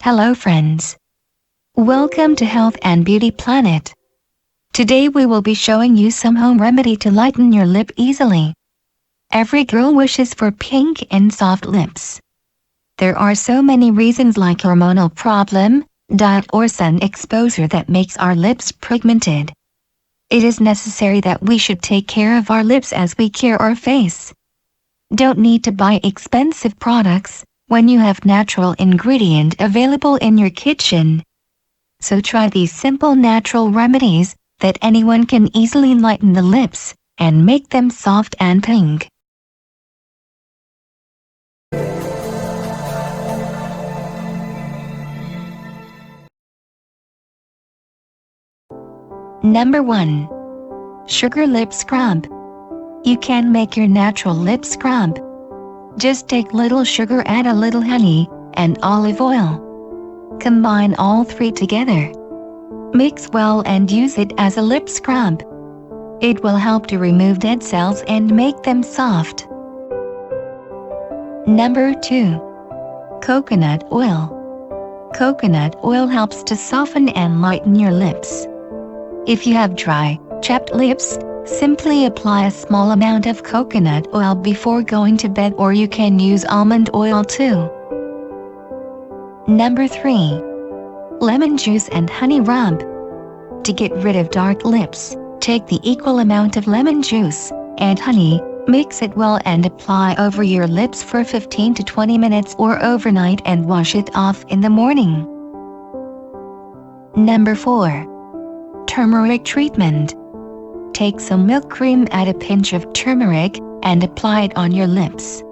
Hello friends. Welcome to Health and Beauty Planet. Today we will be showing you some home remedy to lighten your lip easily. Every girl wishes for pink and soft lips. There are so many reasons like hormonal problem, diet or sun exposure that makes our lips pigmented. It is necessary that we should take care of our lips as we care our face. Don't need to buy expensive products when you have natural ingredient available in your kitchen. So try these simple natural remedies that anyone can easily lighten the lips and make them soft and pink. Number 1. Sugar Lip Scrub. You can make your natural lip scrub. Just take little sugar, add a little honey, and olive oil. Combine all three together. Mix well and use it as a lip scrub. It will help to remove dead cells and make them soft. Number 2. Coconut oil. Coconut oil helps to soften and lighten your lips. If you have dry, chapped lips, simply apply a small amount of coconut oil before going to bed, or you can use almond oil too. Number 3. Lemon juice and honey rub. To get rid of dark lips, take the equal amount of lemon juice and honey, mix it well and apply over your lips for 15 to 20 minutes or overnight and wash it off in the morning. Number 4. Turmeric Treatment. Take some milk cream, add a pinch of turmeric, and apply it on your lips.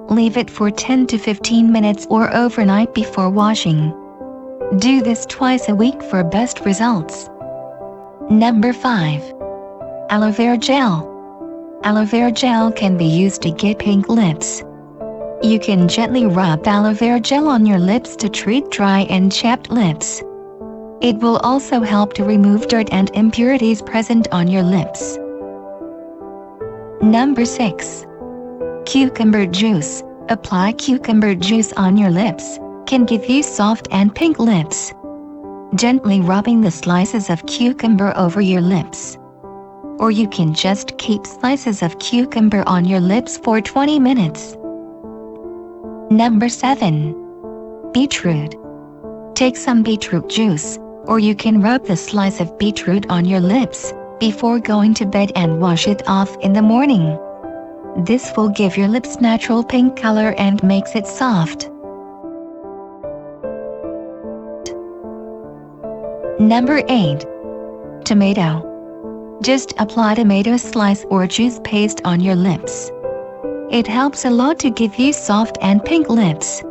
Leave it for 10 to 15 minutes or overnight before washing. Do this twice a week for best results. Number 5. Aloe Vera Gel. Aloe Vera Gel can be used to get pink lips. You can gently rub aloe vera gel on your lips to treat dry and chapped lips. It will also help to remove dirt and impurities present on your lips. Number 6. Cucumber juice. Apply cucumber juice on your lips. Can give you soft and pink lips. Gently rubbing the slices of cucumber over your lips. Or you can just keep slices of cucumber on your lips for 20 minutes. Number 7. Beetroot. Take some beetroot juice, or you can rub the slice of beetroot on your lips before going to bed and wash it off in the morning. This will give your lips natural pink color and makes it soft. Number 8. Tomato. Just apply tomato slice or juice paste on your lips. It helps a lot to give you soft and pink lips.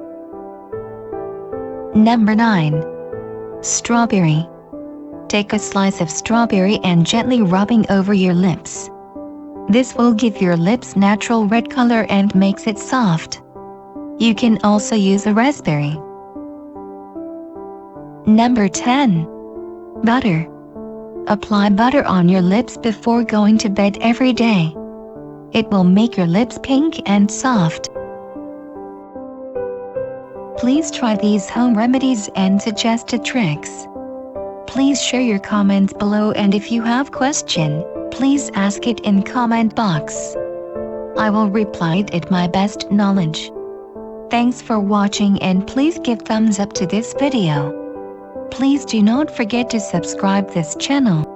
Number 9. Strawberry. Take a slice of strawberry and gently rubbing over your lips. This will give your lips natural red color and makes it soft. You can also use a raspberry. Number 10. Butter. Apply butter on your lips before going to bed every day. It will make your lips pink and soft. Please try these home remedies and suggested tricks. Please share your comments below, and if you have question, please ask it in comment box. I will reply it at my best knowledge. Thanks for watching, and please give thumbs up to this video. Please do not forget to subscribe this channel.